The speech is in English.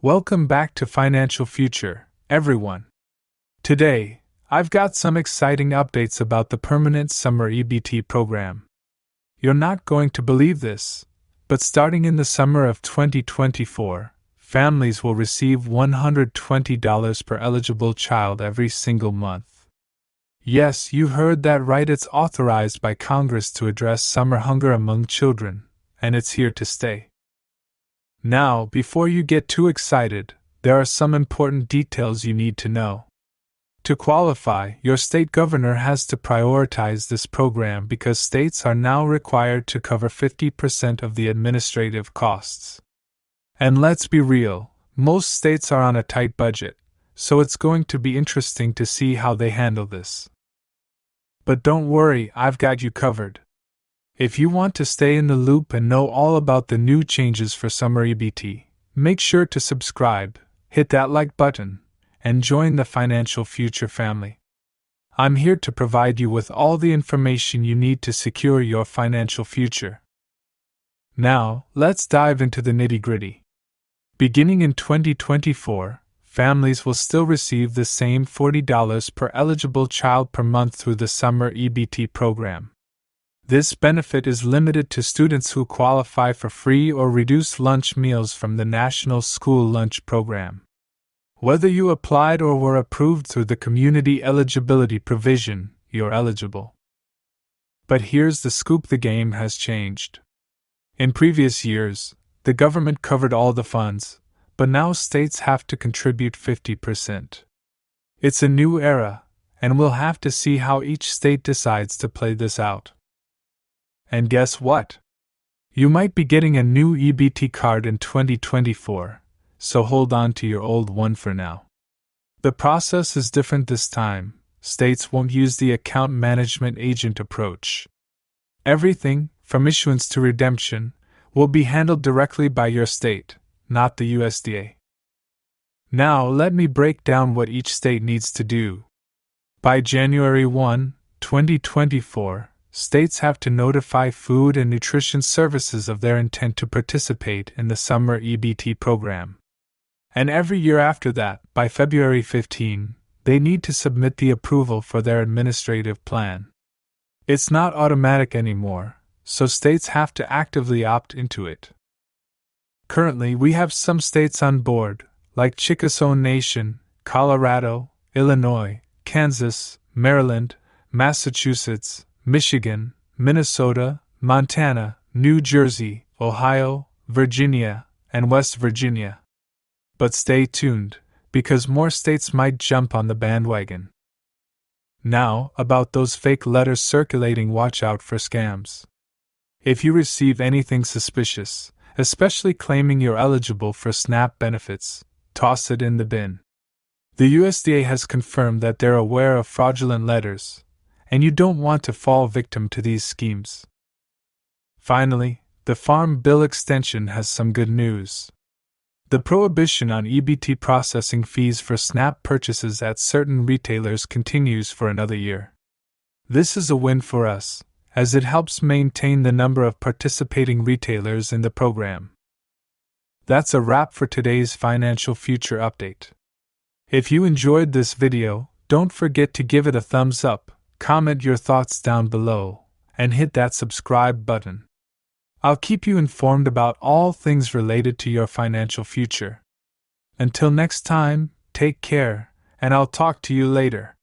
Welcome back to Financial Future, everyone. Today, I've got some exciting updates about the permanent Summer EBT program. You're not going to believe this, but starting in the summer of 2024, families will receive $120 per eligible child every single month. Yes, you heard that right, it's authorized by Congress to address summer hunger among children, and it's here to stay. Now, before you get too excited, there are some important details you need to know. To qualify, your state governor has to prioritize this program because states are now required to cover 50% of the administrative costs. And let's be real, most states are on a tight budget, so it's going to be interesting to see how they handle this. But don't worry, I've got you covered. If you want to stay in the loop and know all about the new changes for Summer EBT, make sure to subscribe, hit that like button, and join the Financial Future family. I'm here to provide you with all the information you need to secure your financial future. Now, let's dive into the nitty-gritty. Beginning in 2024, families will still receive the same $40 per eligible child per month through the Summer EBT program. This benefit is limited to students who qualify for free or reduced lunch meals from the National School Lunch Program. Whether you applied or were approved through the Community Eligibility Provision, you're eligible. But here's the scoop: the game has changed. In previous years, the government covered all the funds, but now states have to contribute 50%. It's a new era, and we'll have to see how each state decides to play this out. And guess what? You might be getting a new EBT card in 2024, so hold on to your old one for now. The process is different this time. States won't use the account management agent approach. Everything, from issuance to redemption, will be handled directly by your state, not the USDA. Now let me break down what each state needs to do. By January 1, 2024, states have to notify Food and Nutrition Services of their intent to participate in the Summer EBT program. And every year after that, by February 15, they need to submit the approval for their administrative plan. It's not automatic anymore, so states have to actively opt into it. Currently, we have some states on board, like Chickasaw Nation, Colorado, Illinois, Kansas, Maryland, Massachusetts, Michigan, Minnesota, Montana, New Jersey, Ohio, Virginia, and West Virginia. But stay tuned, because more states might jump on the bandwagon. Now, about those fake letters circulating, watch out for scams. If you receive anything suspicious, especially claiming you're eligible for SNAP benefits, toss it in the bin. The USDA has confirmed that they're aware of fraudulent letters, and you don't want to fall victim to these schemes. Finally, the Farm Bill extension has some good news. The prohibition on EBT processing fees for SNAP purchases at certain retailers continues for another year. This is a win for us, as it helps maintain the number of participating retailers in the program. That's a wrap for today's Financial Future update. If you enjoyed this video, don't forget to give it a thumbs up, comment your thoughts down below, and hit that subscribe button. I'll keep you informed about all things related to your financial future. Until next time, take care, and I'll talk to you later.